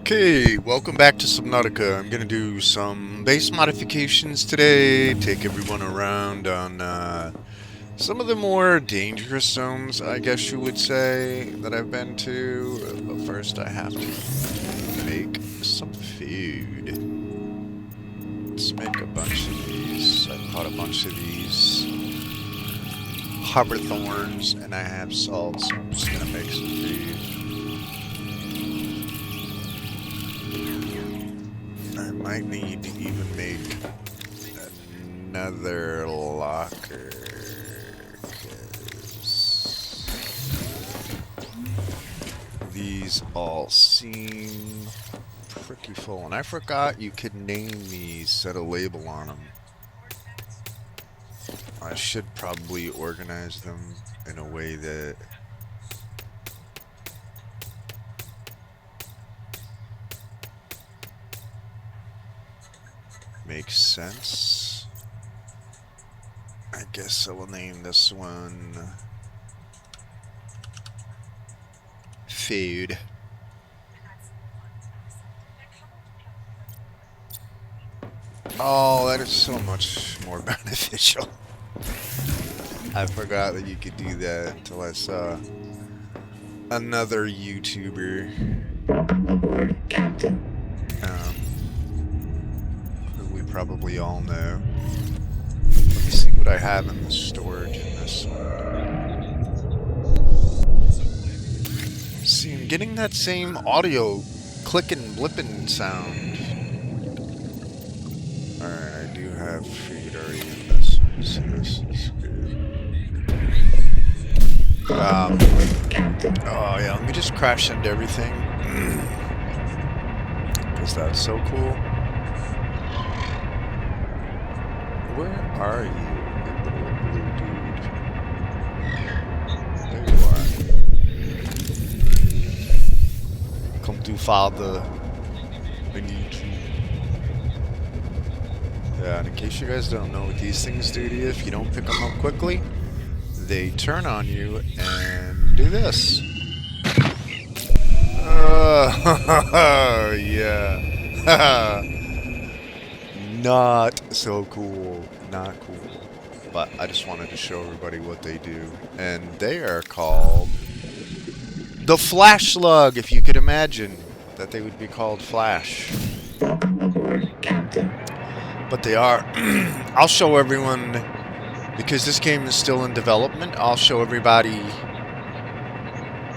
Okay, welcome back to Subnautica. I'm gonna do some base modifications today, take everyone around on some of the more dangerous zones, I guess you would say, that I've been to. But first I have to make some food. Let's make a bunch of these. I caught a bunch of these harbor thorns, and I have salt, so I'm just gonna make some food. I might need to even make another locker, 'cause these all seem pretty full. And I forgot you could name these, set a label on them. I should probably organize them in a way that makes sense. I guess I will name this one food. Oh, that is so much more beneficial. I forgot that you could do that until I saw another YouTuber who we probably all know. Let me see what I have in the storage in this one. See, I'm getting that same audio clicking, blipping sound. Alright, I do have food already in this one, so this is good. Oh yeah, let me just crash into everything. Because that's so cool. Where are you little blue dude? There you are. Come to father. I need you. Yeah, and in case you guys don't know what these things do to you, if you don't pick them up quickly, they turn on you and do this. Yeah. Not so cool. Not cool. But I just wanted to show everybody what they do. And they are called the Flash Slug, if you could imagine that they would be called Flash. But they are. I'll show everyone, because this game is still in development, I'll show everybody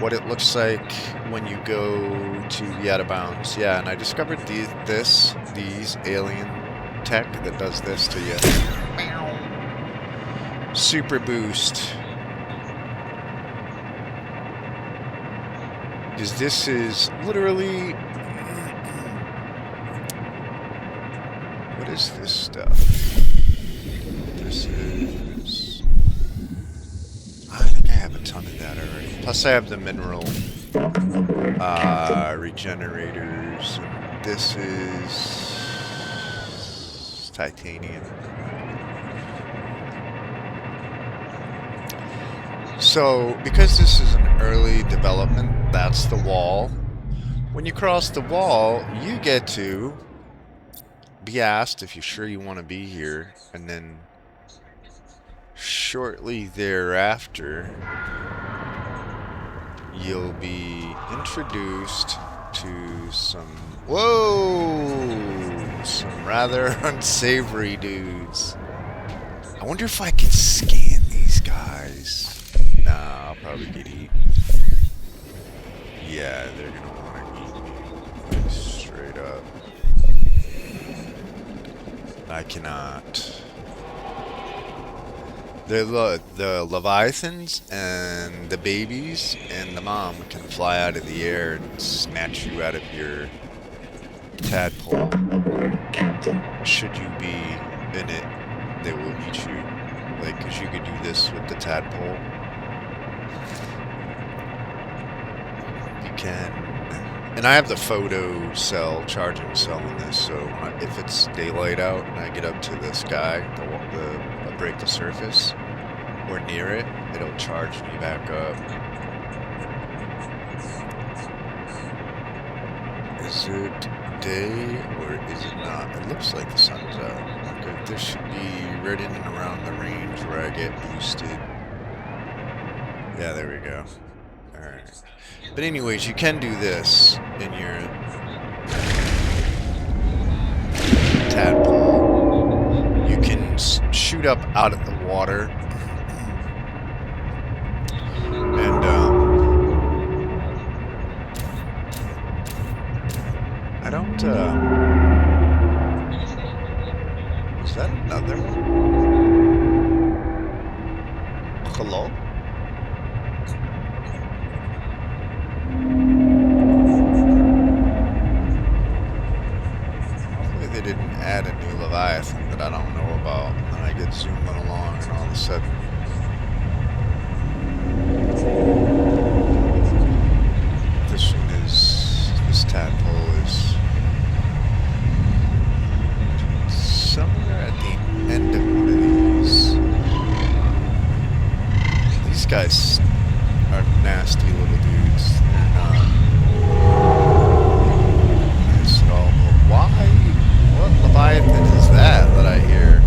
what it looks like when you go to the Out of Bounds. Yeah, and I discovered these alien tech that does this to you. Super boost. Because this is literally... What is this stuff? This is... I think I have a ton of that already. Plus I have the mineral regenerators. This is titanium. So, because this is an early development, that's the wall. When you cross the wall, you get to be asked if you're sure you want to be here, and then shortly thereafter, you'll be introduced to some, some rather unsavory dudes. I wonder if I can scan these guys. Nah, I'll probably get eaten. Yeah, they're gonna want to eat me. Straight up. I cannot. The Leviathans and the babies and the mom can fly out of the air and snatch you out of your tadpole. Should you be in it, they will eat you. Like, cause you could do this with the tadpole. You can, and I have the photo cell, charging cell in this, so if it's daylight out and I get up to the sky, break the surface, or near it, it'll charge me back up. Is it day or is it not? It looks like the sun's out. Okay, this should be right in and around the range where I get boosted. Yeah, there we go. Alright. But anyways, you can do this in your tadpole. You can shoot up out of the water. And, I don't, is that another one? Hello? Hopefully they didn't add a new Leviathan that I don't know about. And I get zooming along and all of a sudden... This one is... This tadpole is... somewhere at the end of one of these. These guys are nasty little dudes. They're not nice at all. But why? What Leviathan is that I hear?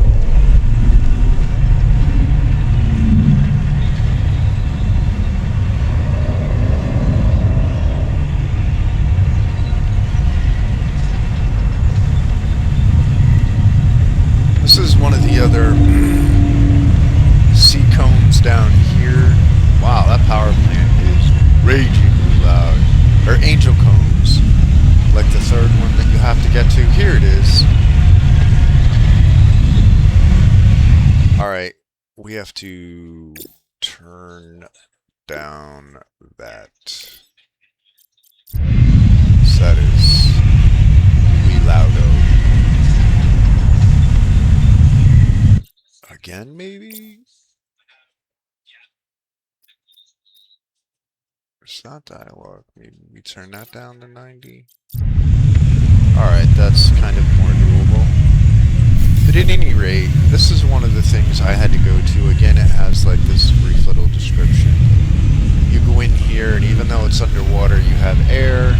This is one of the other sea cones down here. Wow, that power plant is ragingly loud. Or angel cones, like the third one that you have to get to. Here it is. Alright, we have to turn down that. So that is wee loudo. Again, maybe? It's not dialogue. Maybe we turn that down to 90. Alright, that's kind of more doable. But at any rate, this is one of the things I had to go to. Again, it has like this brief little description. You go in here, and even though it's underwater, you have air.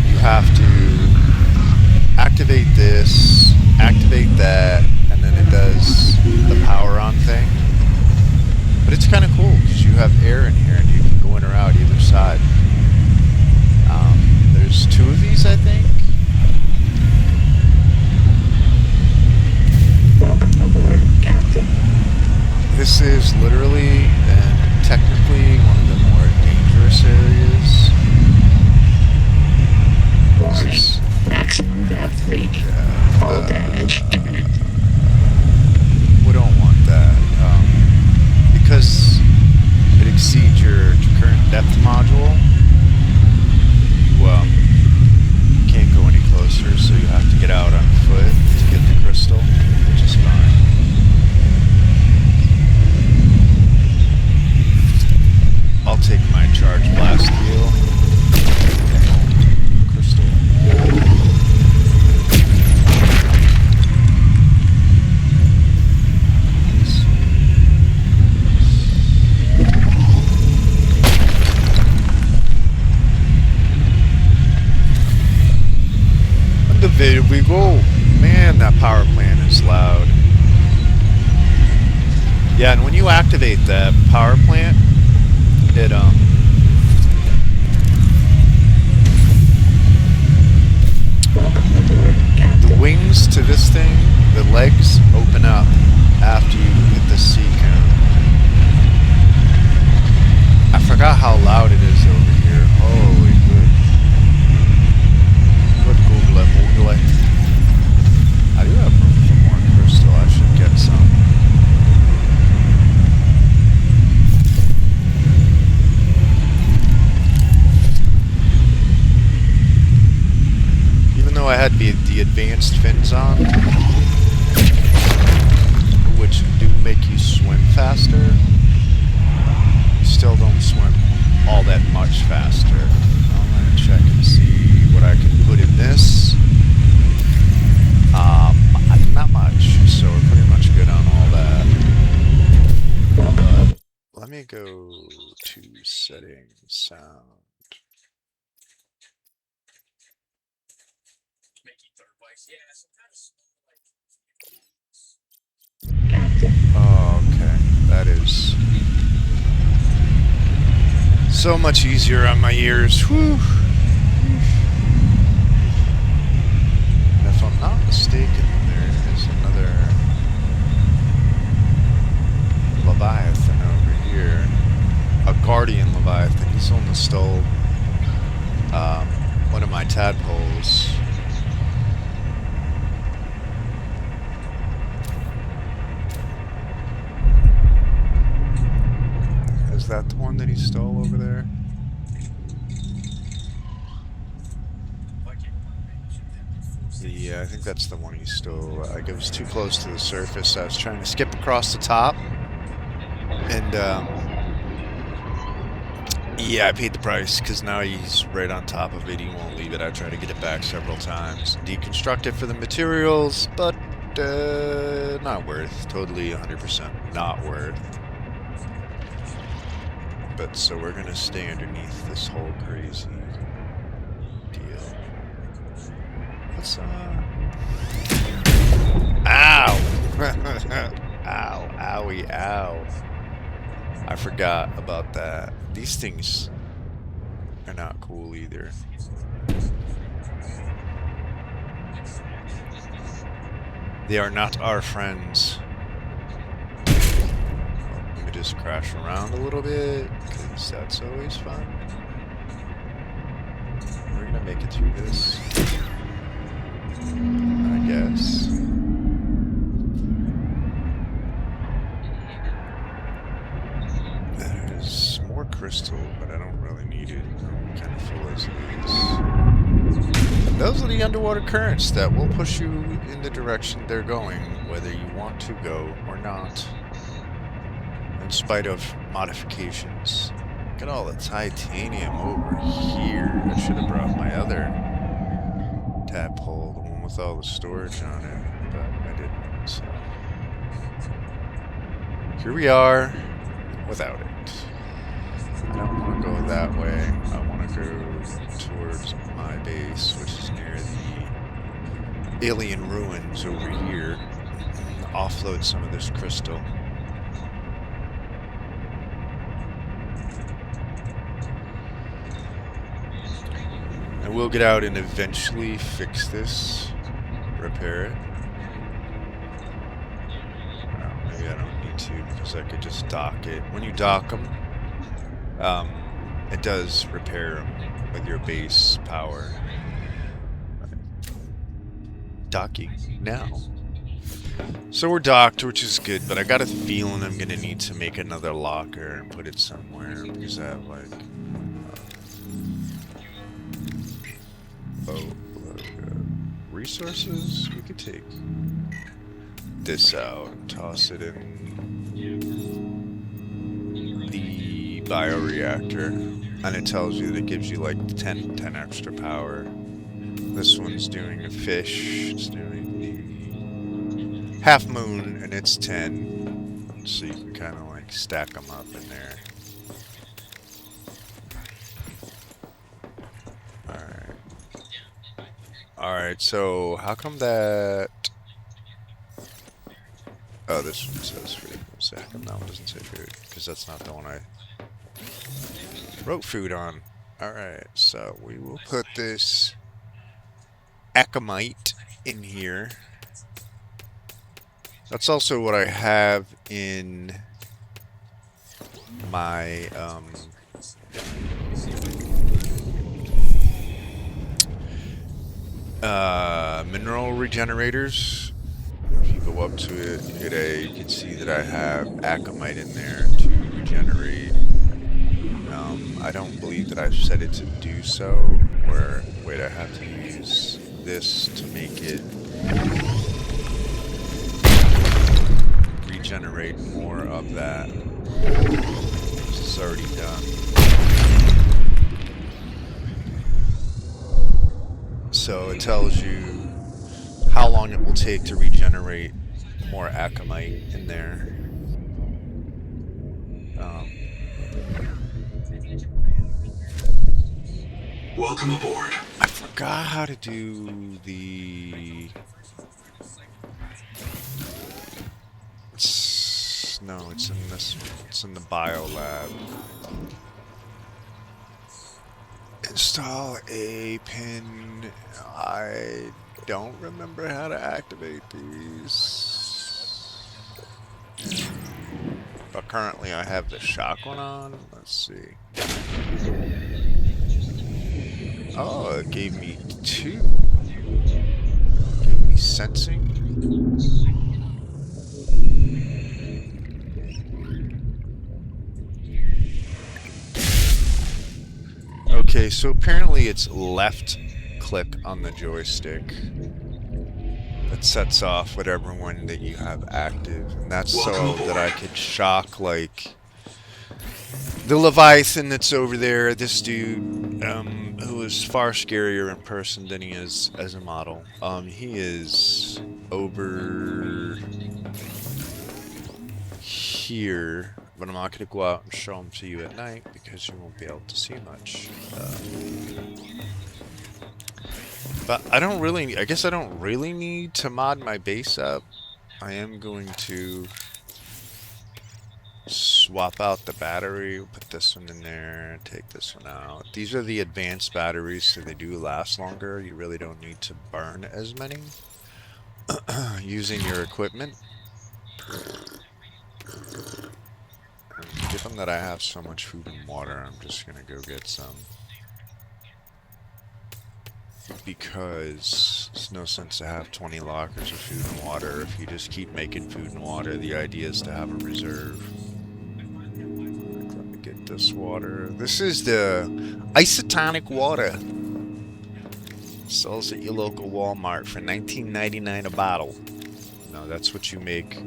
You have to activate this, activate that, and then it does the power on thing. But it's kind of cool because you have air in here and you can go in or out either side. There's two of these, I think. This is literally and technically one of the more dangerous areas. This is maximum depth reach. All damage. We don't want that. Because it exceeds your current depth module, you can't go any closer, so you have to get out on foot to get the crystal, which is fine. I'll take my charge blast heal. Crystal. There we go. Man, that power plant is loud. Yeah, and when you activate that power plant, it the wings to this thing, the legs open up after you hit the sea cone. I forgot how loud it is over here. Holy good. Good Google Moogle. I do have room for more crystal. I should get some. Even though I had the advanced fins on, which do make you swim faster, you still don't swim all that much faster. I'm gonna check and see what I can put in this. Not much, so we're pretty much good on all that. But let me go to settings, sound. that is so much easier on my ears. Whew. And if I'm not mistaken, there is another Leviathan over here. A Guardian Leviathan. He's almost stole one of my tadpoles. Is that the one that he stole over there? Yeah, I think that's the one he stole. Like, it was too close to the surface. I was trying to skip across the top. And, yeah, I paid the price, because now he's right on top of it. He won't leave it. I tried to get it back several times. Deconstruct it for the materials, but, not worth. Totally 100% not worth. But, so we're gonna stay underneath this whole crazy deal. Let's, Ow! Ow, owie, ow. I forgot about that. These things are not cool either. They are not our friends. Let me just crash around a little bit, because that's always fun. We're gonna make it through this, I guess. There's more crystal, but I don't really need it. I'm kind of full as it is. Those are the underwater currents that will push you in the direction they're going, whether you want to go or not. In spite of modifications. Look at all the titanium over here. I should have brought my other tadpole, the one with all the storage on it, but I didn't, so. Here we are, without it. I don't want to go that way. I want to go towards my base, which is near the alien ruins over here. And offload some of this crystal. And we'll get out and eventually fix this, repair it. Well, maybe I don't need to, because I could just dock it. When you dock them, it does repair them with your base power. Docking now. So we're docked, which is good, but I got a feeling I'm gonna need to make another locker and put it somewhere, because I have like resources. We could take this out and toss it in the bioreactor, and it tells you that it gives you like 10 extra power. This one's doing a fish. It's doing the half moon, and it's 10, so you can kind of like stack them up in there. Alright, so how come that... Oh, this one says food. One second, that one doesn't say food, because that's not the one I wrote food on. Alright, so we will put this Akamite in here. That's also what I have in my, mineral regenerators. If you go up to it, hit A, you can see that I have Akamite in there to regenerate. I don't believe that I've set it to do so, or wait, I have to use this to make it regenerate more of that. This is already done. So it tells you how long it will take to regenerate more Akamite in there. Welcome aboard. I forgot how to do the... No, it's in this one. It's in the bio lab. Install a pin. I don't remember how to activate these. But currently I have the shotgun on. Let's see. Oh, it gave me 2. Gave me sensing. Okay, so apparently it's left click on the joystick that sets off whatever one that you have active. And that's so that I could shock, like, the Leviathan that's over there. This dude, who is far scarier in person than he is as a model. He is over here. But I'm not going to go out and show them to you at night because you won't be able to see much. But I don't really, I guess I don't really need to mod my base up. I am going to swap out the battery, put this one in there, take this one out. These are the advanced batteries, so they do last longer. You really don't need to burn as many using your equipment. Given that I have so much food and water, I'm just gonna go get some. Because there's no sense to have 20 lockers of food and water if you just keep making food and water. The idea is to have a reserve. Let me get this water. This is the isotonic water. Sells at your local Walmart for $19.99 a bottle. No, that's what you make.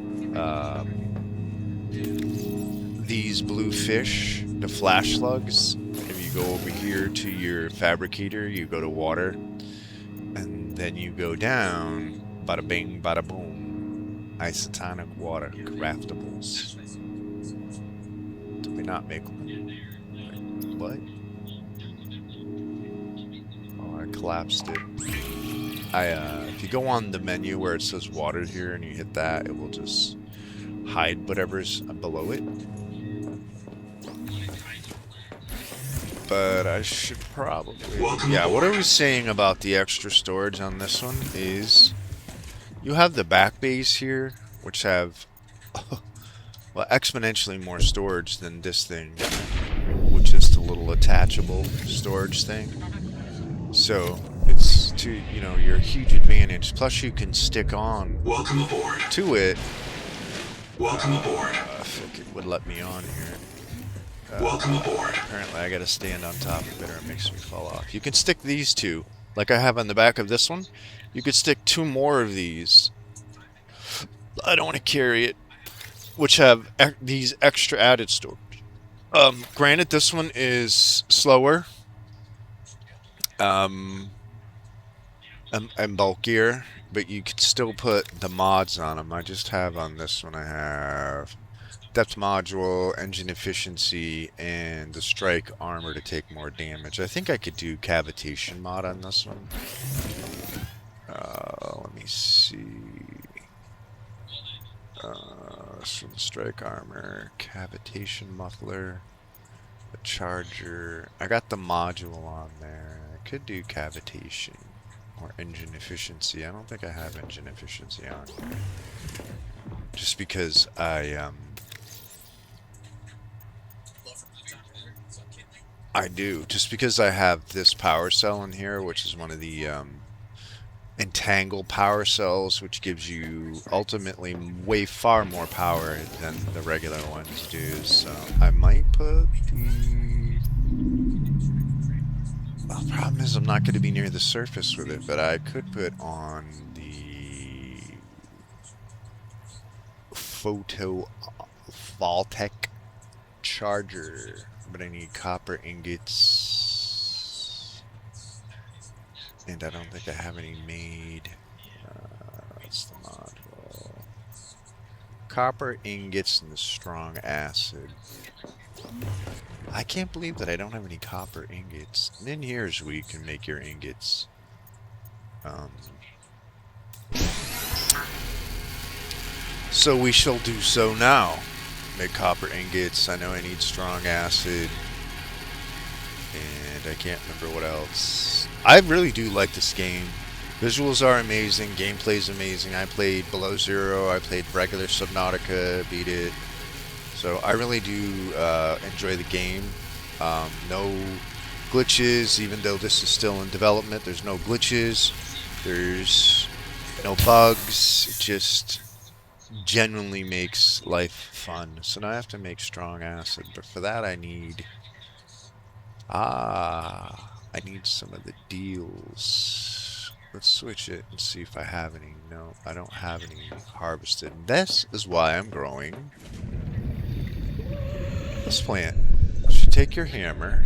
These blue fish, the flash slugs. If you go over here to your fabricator, you go to water, and then you go down, bada bing, bada boom. Isotonic water, craftables. Did we not make them? Like, what? Oh, I collapsed it. If you go on the menu where it says water here and you hit that, it will just hide whatever's below it. But I should probably... Yeah, what I was saying about the extra storage on this one is... You have the back bays here, which have... well, exponentially more storage than this thing. Which is the little attachable storage thing. So, it's to, you know, your huge advantage. Plus you can stick on... Welcome aboard. ...to it. Welcome aboard. If it would let me on here. Welcome aboard. Apparently I gotta stand on top of it or it makes me fall off. You can stick these 2, like I have on the back of this one. You could stick 2 more of these. I don't want to carry it. Which have these extra added storage. Granted, this one is slower. And bulkier. But you could still put the mods on them. I just have on this one, I have... depth module, engine efficiency, and the strike armor to take more damage. I think I could do cavitation mod on this one. Let me see. So the strike armor, cavitation muffler, the charger. I got the module on there. I could do cavitation or engine efficiency. I don't think I have engine efficiency on here. Just because I do. Just because I have this power cell in here, which is one of the Entangle power cells, which gives you ultimately way far more power than the regular ones do. So I might put the... Well, the problem is I'm not going to be near the surface with it, but I could put on the photovoltaic charger. But I need copper ingots. And I don't think I have any made. That's the module. Copper ingots and the strong acid. I can't believe that I don't have any copper ingots. And in here is where you can make your ingots. So we shall do so now. make copper ingots. I know I need strong acid. And I can't remember what else. I really do like this game. Visuals are amazing. Gameplay is amazing. I played Below Zero. I played regular Subnautica. Beat it. So I really do enjoy the game. No glitches, even though this is still in development. There's no glitches. There's no bugs. It just genuinely makes life fun. So now I have to make strong acid. But for that I need... I need some of the deals. Let's switch it and see if I have any. No, I don't have any harvested. This is why I'm growing this plant. So you take your hammer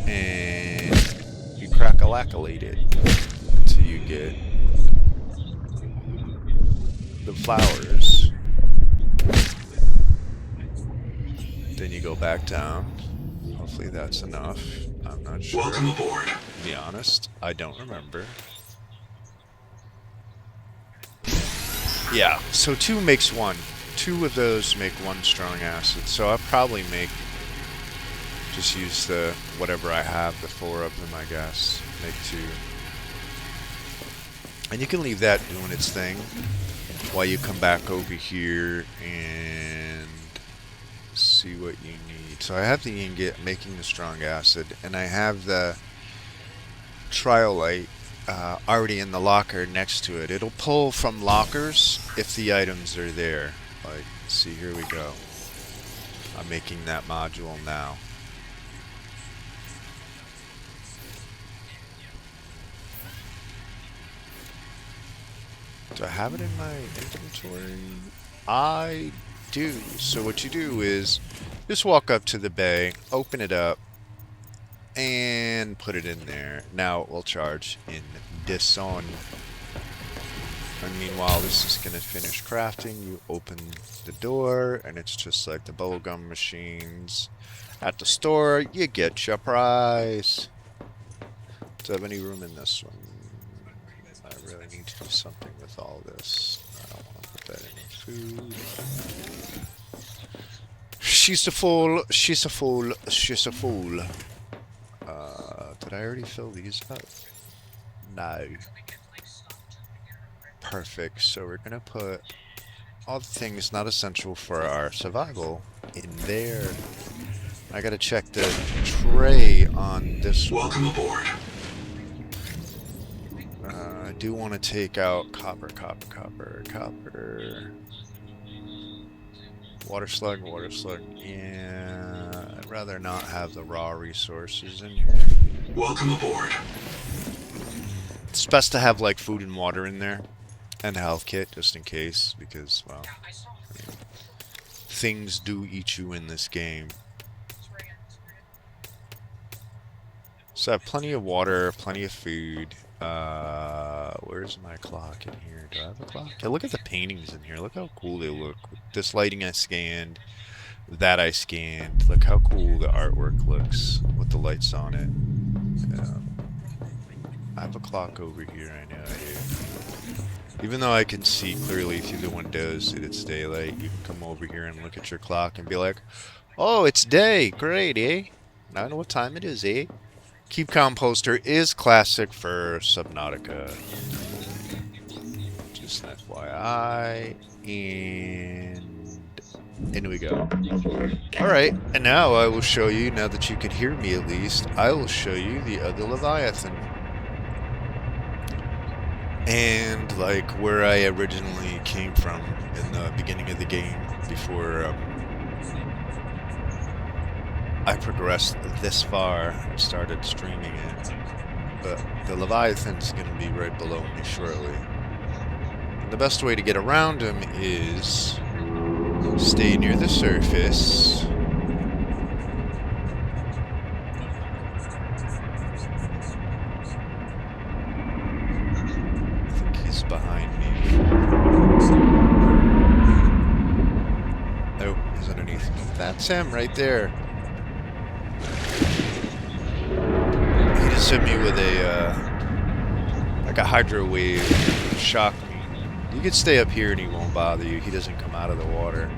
and you crack-a-lack-a-late it until you get the flowers. Then you go back down. Hopefully that's enough. I'm not sure. Welcome aboard. To be honest, I don't remember. Yeah, so 2 makes 1. 2 of those make 1 strong acid. So I'll probably just use the whatever I have, the 4 of them, I guess. Make 2. And you can leave that doing its thing while you come back over here and see what you need. So I have the ingot making the strong acid, and I have the Triolite already in the locker next to it. It'll pull from lockers if the items are there. Like, see, here we go. I'm making that module now. Do I have it in my inventory? I do. So what you do is just walk up to the bay, open it up, and put it in there. Now it will charge in this on. And meanwhile, this is going to finish crafting. You open the door, and it's just like the bubblegum machines at the store. You get your prize. Do I have any room in this one? I really need to do something with all this. I don't want to put that in food. She's a fool. She's a fool. She's a fool. Did I already fill these up? No. Perfect. So we're gonna put all the things not essential for our survival in there. I gotta check the tray on this one. Welcome aboard. I do want to take out copper. Water slug. Yeah, I'd rather not have the raw resources in here. Welcome aboard. It's best to have like food and water in there, and a health kit just in case, because, well, I mean, things do eat you in this game. So I have plenty of water, plenty of food. Where's my clock in here? Do I have a clock? Yeah, look at the paintings in here. Look how cool they look. This lighting I scanned, that I scanned. Look how cool the artwork looks with the lights on it. I have a clock over here, I know I do. Even though I can see clearly through the windows that it's daylight, you can come over here and look at your clock and be like, oh, it's day. Great, eh? I know what time it is, eh? Keep Composter is classic for Subnautica. Just an FYI. And in we go. Alright, and now I will show you, now that you can hear me at least, I will show you the other Leviathan. And like where I originally came from in the beginning of the game before I progressed this far and started streaming it. But the Leviathan's going to be right below me shortly. And the best way to get around him is stay near the surface. I think he's behind me. Nope, he's underneath me. That's him right there. He just hit me with a like a hydro wave, shocked me. You could stay up here and he won't bother you. He doesn't come out of the water.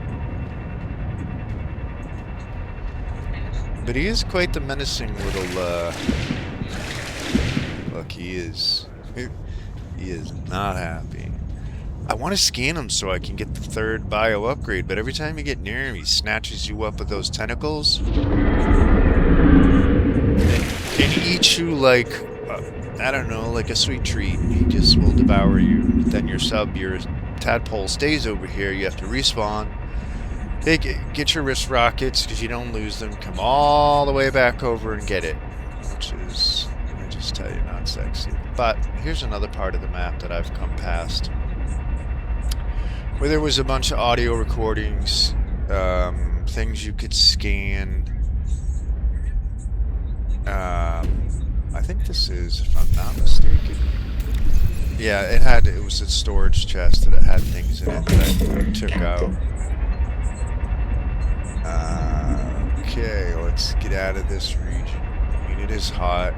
But he is quite the menacing little, Look, he is... He is not happy. I want to scan him so I can get the 3rd bio upgrade, but every time you get near him, he snatches you up with those tentacles. And he eats you like, I don't know, like a sweet treat. He just will devour you. Then your tadpole stays over here. You have to respawn. Hey, get your wrist rockets, because you don't lose them. Come all the way back over and get it. Which is, let me just tell you, not sexy. But here's another part of the map that I've come past, where there was a bunch of audio recordings, things you could scan. I think this is, if I'm not mistaken. Yeah, it was a storage chest that it had things in it that I took out. Okay, let's get out of this region. I mean, it is hot,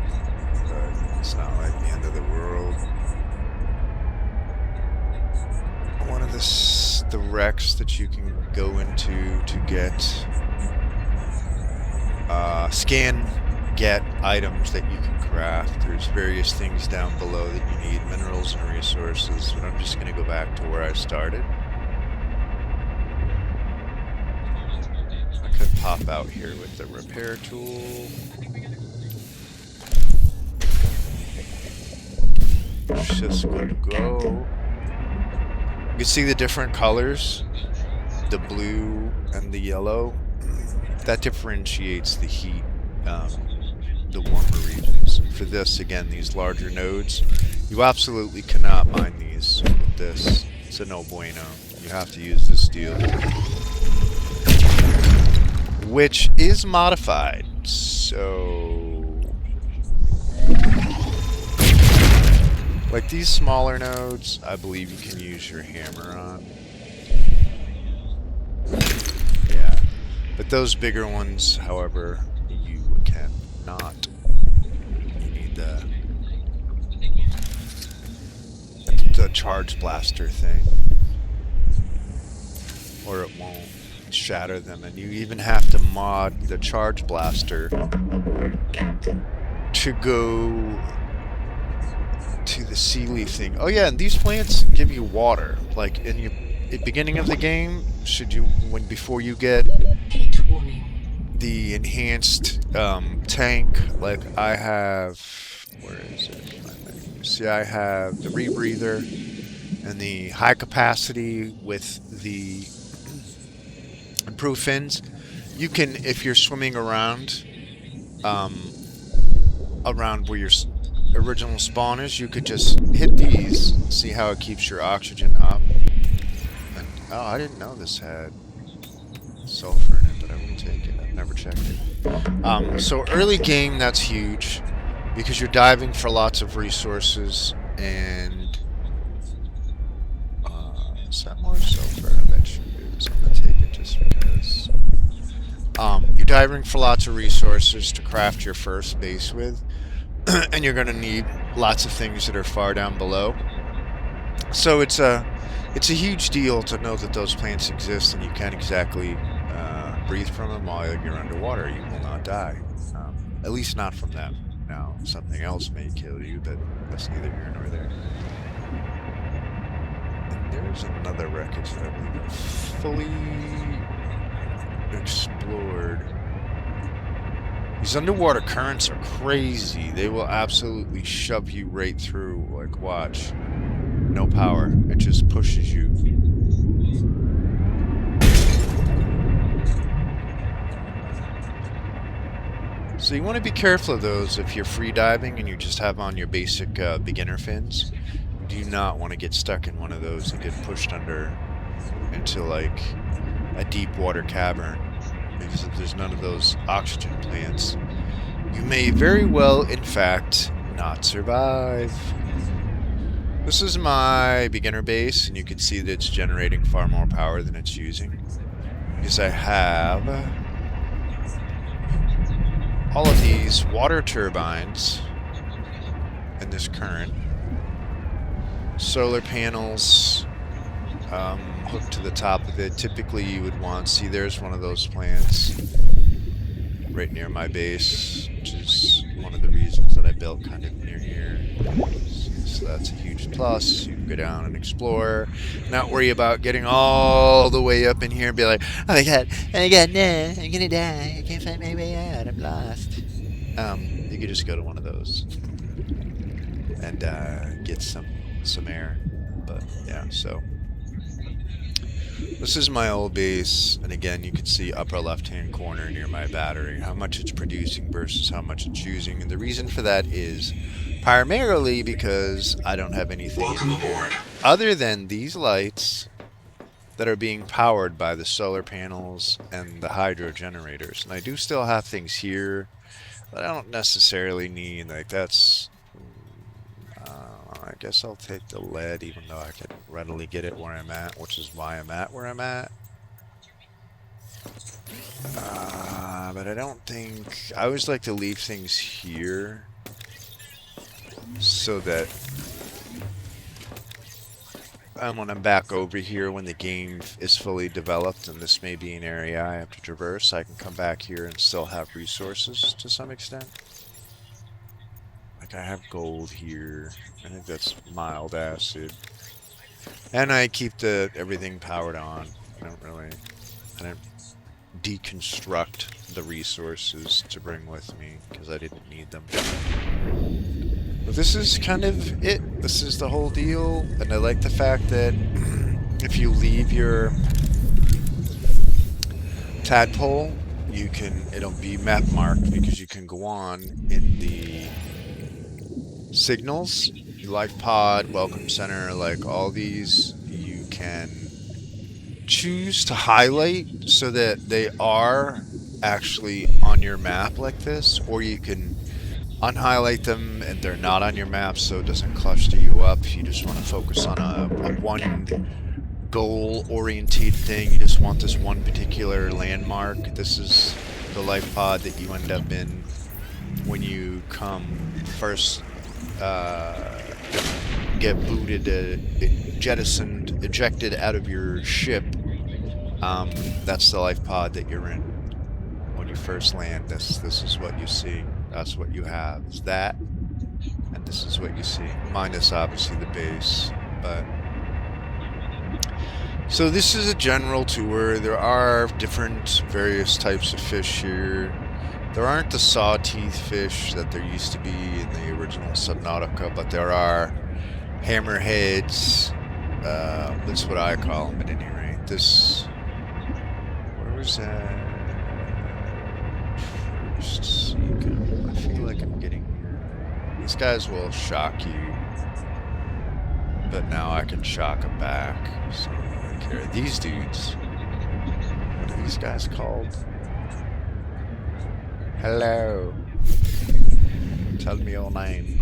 but it's not like the end of the world. One of the wrecks that you can go into to get scan, get items that you can craft. There's various things down below that you need, minerals and resources, but I'm just going to go back to where I started. I could pop out here with the repair tool. It's just going to go. You can see the different colors, the blue and the yellow. That differentiates the heat, the warmer regions. For this, again, these larger nodes, you absolutely cannot mine these with this. It's a no bueno. You have to use this steel, which is modified. So, like these smaller nodes, I believe you can use your hammer on. Yeah. But those bigger ones, however, you cannot. You need the charge blaster thing, or it won't shatter them. And you even have to mod the charge blaster to go to the sea leaf thing. Oh yeah, and these plants give you water. Like in your beginning of the game, before you get the enhanced tank, like I have, where is it? See, I have the rebreather and the high capacity with the improved fins. You can, if you're swimming around where your original spawn is, you could just hit these, see how it keeps your oxygen up. And, oh, I didn't know this had sulfur in it, but I will take it. I've never checked it. So early game, that's huge, because you're diving for lots of resources, and is that more sulfur? I bet you it is. I'm gonna take it just because. You're diving for lots of resources to craft your first base with, and you're gonna need lots of things that are far down below. So it's a huge deal to know that those plants exist, and you can't exactly breathe from them while you're underwater. You will not die, at least not from them. Now, something else may kill you, but that's neither here nor there. And there's another wreckage that I believe I've fully explored. These underwater currents are crazy. They will absolutely shove you right through. Like, watch. No power. It just pushes you. So you want to be careful of those if you're free diving and you just have on your basic beginner fins. You do not want to get stuck in one of those and get pushed under into like a deep water cavern, because if there's none of those oxygen plants, you may very well, in fact, not survive. This is my beginner base, and you can see that it's generating far more power than it's using, because I have all of these water turbines in this current, solar panels, hooked to the top of it. Typically you would want, see there's one of those plants right near my base, which is one of the reasons that I built kind of near here. So that's a huge plus. You can go down and explore, not worry about getting all the way up in here and be like, oh my god, no, I'm gonna die, I can't find my way out, I'm lost. You could just go to one of those and get some air. But yeah, so this is my old base, and again you can see upper left hand corner near my battery how much it's producing versus how much it's using, and the reason for that is primarily because I don't have anything Welcome aboard. other than these lights that are being powered by the solar panels and the hydro generators. And I do still have things here that I don't necessarily need, like that's I guess I'll take the lead, even though I can readily get it where I'm at, which is why I'm at where I'm at. But I don't think... I always like to leave things here so that when I'm back over here, when the game is fully developed, and this may be an area I have to traverse, I can come back here and still have resources to some extent. Like I have gold here. I think that's mild acid. And I keep everything powered on. I don't deconstruct the resources to bring with me because I didn't need them. But this is kind of it. This is the whole deal. And I like the fact that if you leave your tadpole, it'll be map marked because you can go on in the signals, life pod, welcome center, like all these, you can choose to highlight so that they are actually on your map like this, or you can unhighlight them and they're not on your map so it doesn't cluster you up. If you just want to focus on a one goal oriented thing, you just want this one particular landmark. This is the life pod that you end up in when you come first get booted, ejected out of your ship. That's the life pod that you're in when you first land. This is what you see. That's what you have. Is that, and this is what you see. Minus obviously the base, but. So this is a general tour. There are different various types of fish here. There aren't the sawteeth fish that there used to be in the original Subnautica, but there are hammerheads. That's what I call them at any rate. Where was that? First Seacom. I feel like I'm getting... These guys will shock you, but now I can shock them back. So I don't care. These dudes, what are these guys called? Hello. Tell me your name.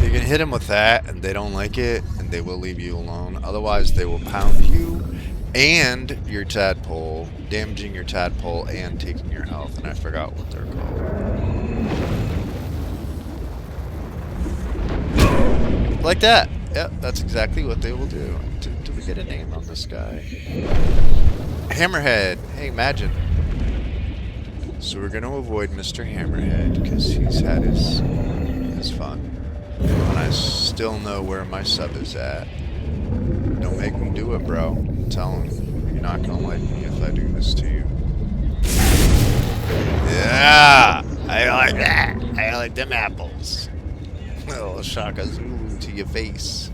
You can hit them with that and they don't like it and they will leave you alone. Otherwise they will pound you and your tadpole, damaging your tadpole and taking your health. And I forgot what they're called. Like that. Yep, that's exactly what they will do. Do we get a name on this guy? Hammerhead. Hey, imagine. So we're going to avoid Mr. Hammerhead because he's had his fun. And I still know where my sub is at. Don't make me do it, bro. Tell him you're not going to like me if I do this to you. Yeah! I like that! I like them apples. Little Shaka Zulu to your face.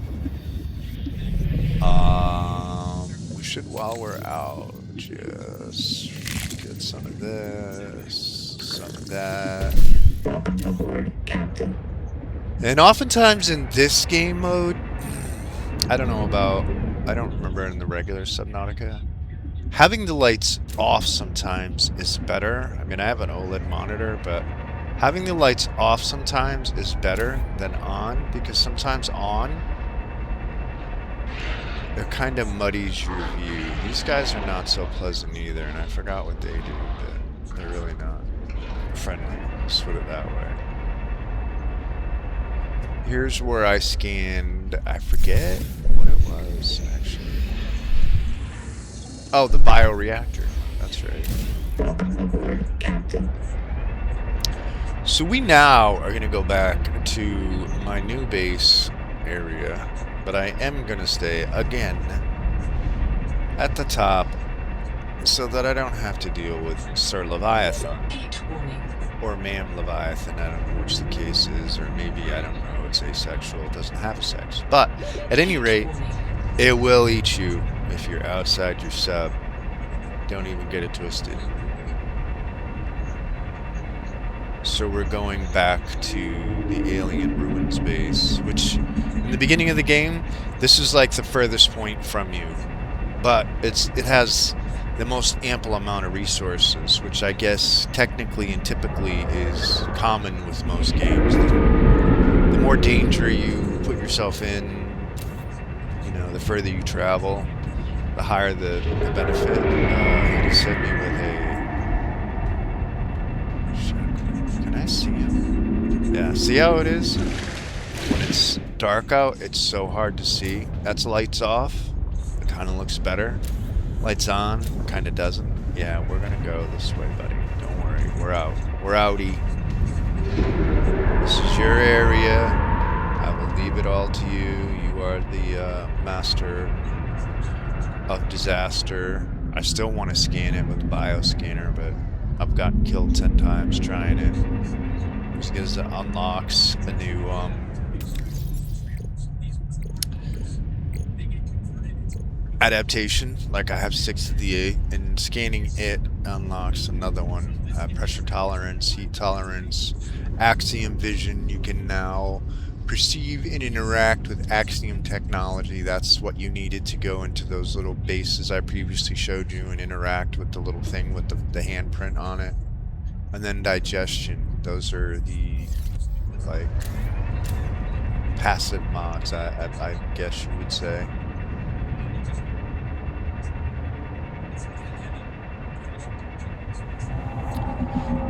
We should, while we're out, just get some of this, some of that. And oftentimes in this game mode, I don't remember in the regular Subnautica, having the lights off sometimes is better. I mean, I have an OLED monitor, but having the lights off sometimes is better than on, because sometimes on, it kind of muddies your view. These guys are not so pleasant either, and I forgot what they do, but they're really not friendly. Let's put it that way. here's where I scanned. I forget what it was actually. Oh, the bioreactor. That's right. Welcome aboard, Captain. So we now are gonna go back to my new base area, but I am gonna stay again at the top so that I don't have to deal with Sir Leviathan. Heat warning. Or Ma'am Leviathan, I don't know which the case is, or maybe, I don't know, it's asexual, it doesn't have a sex. But, at any rate, it will eat you if you're outside your sub. Don't even get it twisted. So we're going back to the alien ruins base, which, in the beginning of the game, this is like the furthest point from you. But it has the most ample amount of resources, which I guess technically and typically is common with most games. The more danger you put yourself in, you know, the further you travel, the higher the benefit. He just hit me with a... Shit. Can I see him? Yeah, see how it is? When it's dark out, it's so hard to see. That's lights off. It kind of looks better. Lights on, kind of doesn't. Yeah, we're gonna go this way, buddy. Don't worry, we're out. We're outie. This is your area. I will leave it all to you. You are the master of disaster. I still want to scan it with the bioscanner, but I've gotten killed 10 times trying it. Because it unlocks a new adaptation, like I have 6 of the 8, and scanning it unlocks another one. Pressure tolerance, heat tolerance, axiom vision. You can now perceive and interact with axiom technology. That's what you needed to go into those little bases I previously showed you and interact with the little thing with the handprint on it. And then digestion. Those are the, like, passive mods, I guess you would say.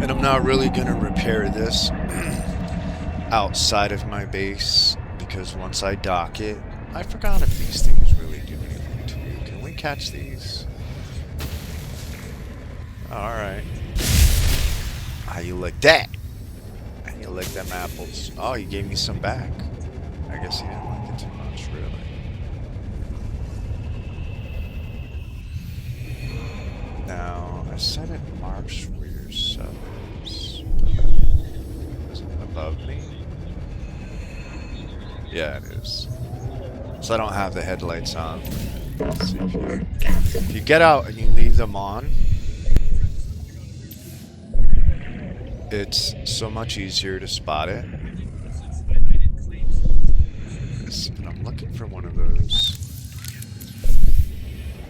And I'm not really going to repair this outside of my base, because once I dock it, I forgot if these things really do anything to you. Can we catch these? Alright. How you like that? How you like them apples? Oh, he gave me some back. I guess he didn't like it too much, really. Now, I said it marks where your sub is. Is it above me? Yeah, it is. So I don't have the headlights on. Let's see if you get out and you leave them on, it's so much easier to spot it. But I'm looking for one of those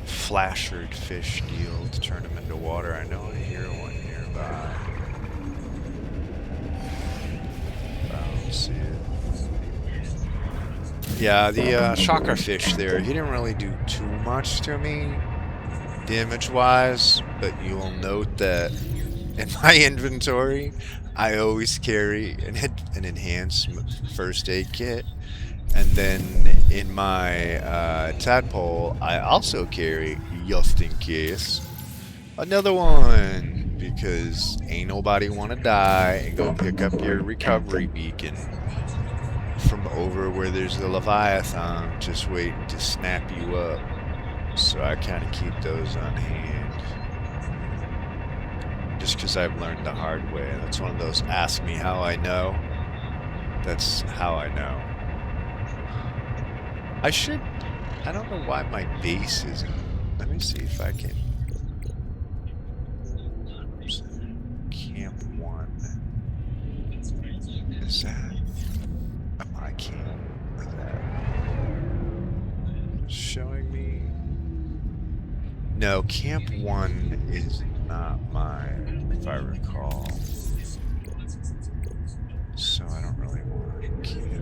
flashered fish deal to turn them into water. I know I hear one nearby. I don't see it. Yeah, the shocker fish there, he didn't really do too much to me damage-wise, but you will note that in my inventory, I always carry an enhanced first aid kit. And then in my tadpole, I also carry, just in case, another one. Because ain't nobody want to die and go pick up your recovery beacon from over where there's the Leviathan just waiting to snap you up. So I kind of keep those on hand. Just because I've learned the hard way. That's one of those ask me how I know. That's how I know. I don't know why my base isn't. Let me see if I can. Camp 1. Is that my camp? Is that showing me? No, Camp 1 is not mine, if I recall. So I don't really want to keep it.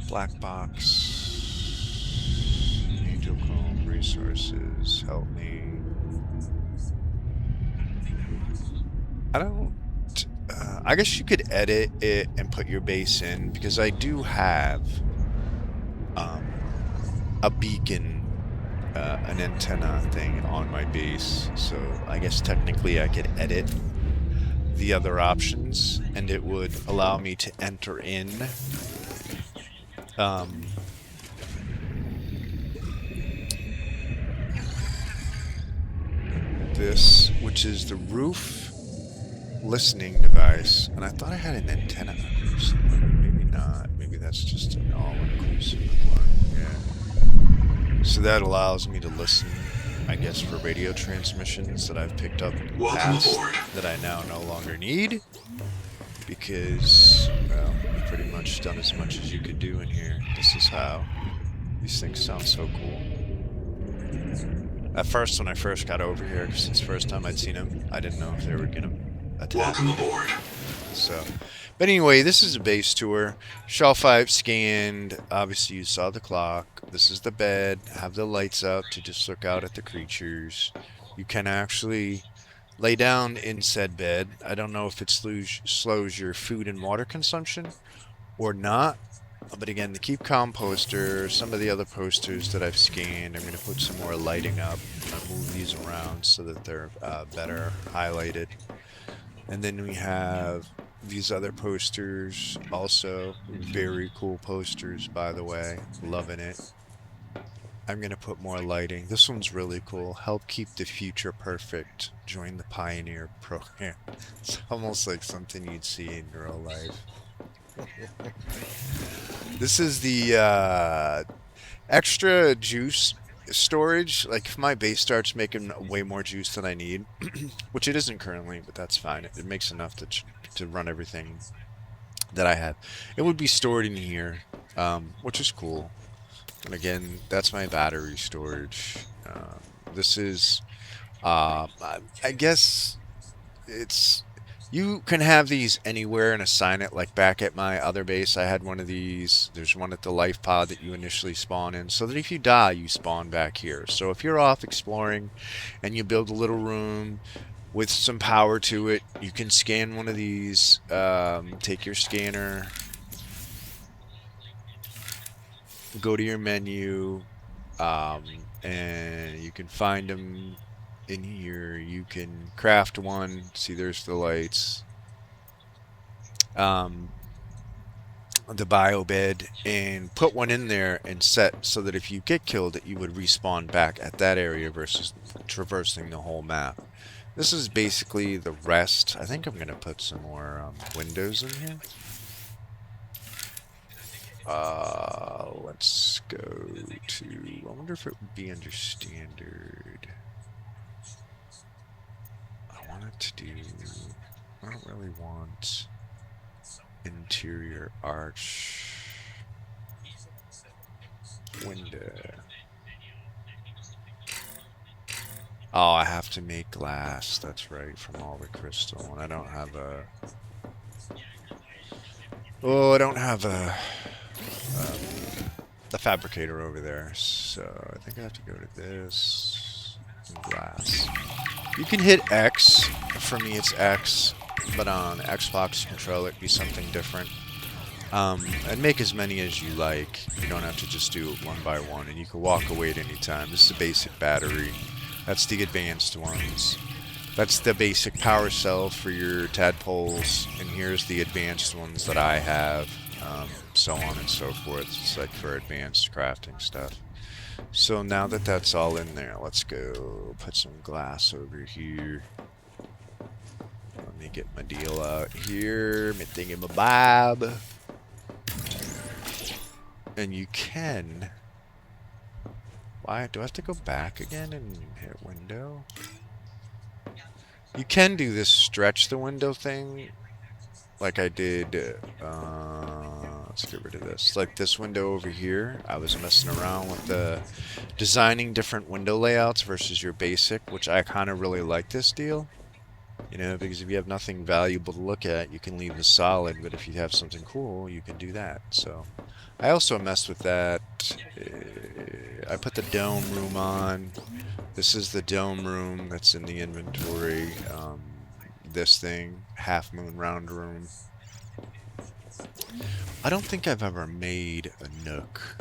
Black box, Angel Comb, resources, help me. I don't. I guess you could edit it and put your base in because I do have a beacon, an antenna thing on my base. So I guess technically I could edit the other options and it would allow me to enter in um, this, which is the roof listening device. And I thought I had an antenna on here somewhere. Maybe not. Maybe that's just an all-inclusive one. Yeah. So that allows me to listen, I guess, for radio transmissions that I've picked up in the Welcome past aboard. that I now no longer need. Because, well, you've pretty much done as much as you could do in here. This is how. These things sound so cool. At first, when I first got over here, because it's the first time I'd seen them, I didn't know if they were going to attack Welcome me. aboard. So, but anyway, this is a base tour. Shelf 5 scanned. Obviously, you saw the clock. This is the bed. Have the lights up to just look out at the creatures. You can actually lay down in said bed. I don't know if it slows your food and water consumption or not. But again, the Keep Calm poster, some of the other posters that I've scanned, I'm going to put some more lighting up. I'll move these around so that they're better highlighted. And then we have these other posters, also very cool posters, by the way. Loving it. I'm going to put more lighting. This one's really cool. Help keep the future perfect. Join the Pioneer program. It's almost like something you'd see in real life. This is the extra juice storage. Like if my base starts making way more juice than I need, which it isn't currently, but that's fine. It makes enough to run everything that I have. It would be stored in here, which is cool. And again, that's my battery storage. This is, I guess it's, you can have these anywhere and assign it. Like back at my other base, I had one of these. There's one at the life pod that you initially spawn in, so that if you die, you spawn back here. So if you're off exploring and you build a little room with some power to it, you can scan one of these, take your scanner, go to your menu, and you can find them in here. You can craft one. See, there's the lights. The bio bed, and put one in there and set so that if you get killed, that you would respawn back at that area versus traversing the whole map. This is basically the rest. I think I'm going to put some more windows in here. Let's go to, I wonder if it would be under standard. I want it to do, I don't really want interior arch window. Oh, I have to make glass, that's right, from all the crystal, and I don't have a, oh, I don't have a fabricator over there, so I think I have to go to this and glass. You can hit X. For me, it's X, but on Xbox controller, it'd be something different. And make as many as you like. You don't have to just do it one by one, and you can walk away at any time. This is a basic battery. That's the advanced ones. That's the basic power cell for your tadpoles, and here's the advanced ones that I have. So on and so forth. It's like for advanced crafting stuff. So now that that's all in there, let's go put some glass over here. Let me get my deal out here, my thingamabob. And you can, why do I have to go back again and hit window? You can do this stretch the window thing like I did. Let's get rid of this. Like this window over here, I was messing around with the designing different window layouts versus your basic, which I kind of really like this deal. You know, because if you have nothing valuable to look at, you can leave the solid, but if you have something cool, you can do that. So I also messed with that. I put the dome room on. This is the dome room that's in the inventory. this thing, half moon round room. I don't think I've ever made a nook.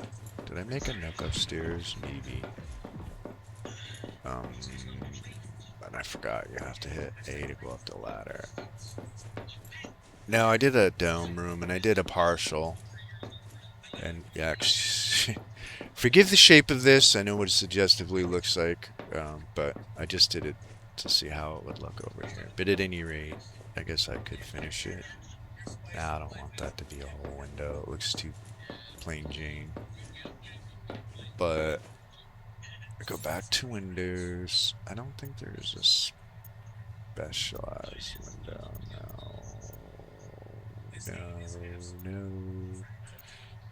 Did I make a nook upstairs? Maybe. And I forgot you have to hit A to go up the ladder. No, I did a dome room and I did a partial. And yeah, forgive the shape of this. I know what it suggestively looks like, but I just did it to see how it would look over here. But at any rate, I guess I could finish it. Nah, I don't want that to be a whole window. It looks too plain Jane. But I go back to windows. I don't think there's a specialized window.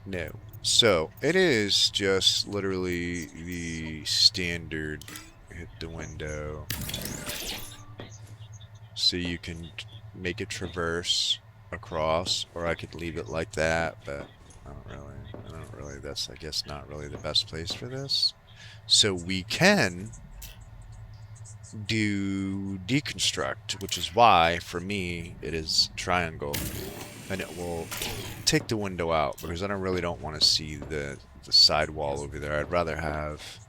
No. So it is just literally the standard hit the window. So you can make it traverse across, or I could leave it like that, but I don't really, that's I guess not really the best place for this. So we can do deconstruct, which is why for me it is triangle, and it will take the window out because I really don't want to see the side wall over there. I'd rather have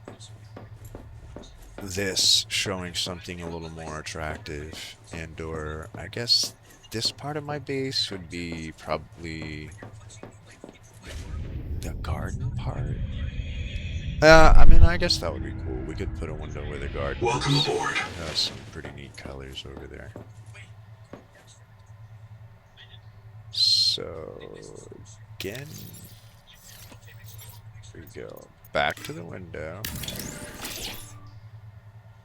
this showing something a little more attractive, and or I guess this part of my base would be probably the garden part. I mean, I guess that would be cool. We could put a window where the garden Welcome is. aboard. Has some pretty neat colors over there. So again, here we go. Back to the window.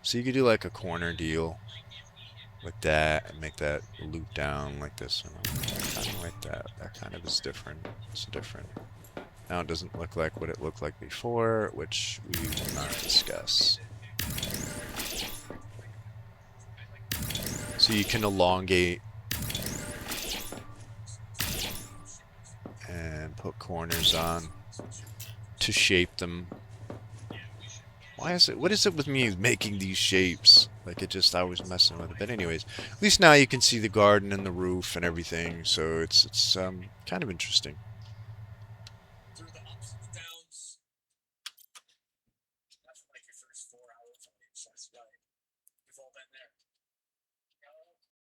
So you could do like a corner deal like that and make that loop down like this one. Kind of like that. That kind of is different. It's different. Now it doesn't look like what it looked like before, which we will not discuss. So you can elongate and put corners on to shape them. Why is it? What is it with me making these shapes? Like I was messing with it. But anyways, at least now you can see the garden and the roof and everything. So it's kind of interesting.